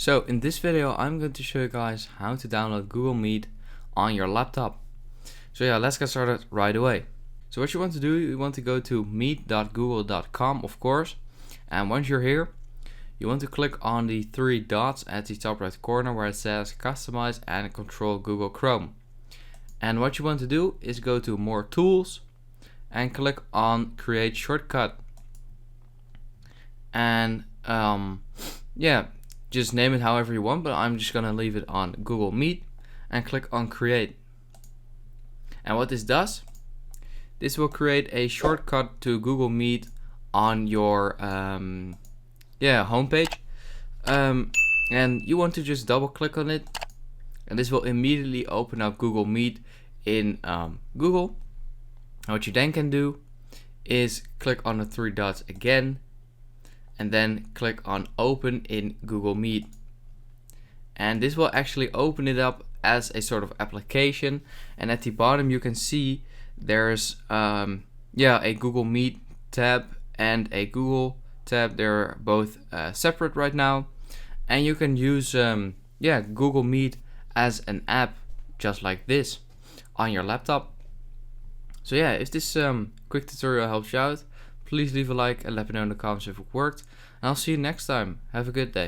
So in this video I'm going to show you guys how to download Google Meet on your laptop. So yeah, let's get started right away. So what you want to do, you want to go to meet.google.com, of course, and once you're here you want to click on the three dots at the top right corner where it says customize and control Google Chrome. And what you want to do is go to more tools and click on create shortcut, and yeah, just name it however you want, but I'm just gonna leave it on Google Meet and click on create. And what this does, this will create a shortcut to Google Meet on your homepage, and you want to just double click on it, and this will immediately open up Google Meet in Google. And what you then can do is click on the three dots again and then click on open in Google Meet, and this will actually open it up as a sort of application. And at the bottom you can see there's a Google Meet tab and a Google tab. They're both separate right now, and you can use Google Meet as an app just like this on your laptop. So yeah, if this quick tutorial helps you out, please leave a like and let me know in the comments if it worked. And I'll see you next time. Have a good day.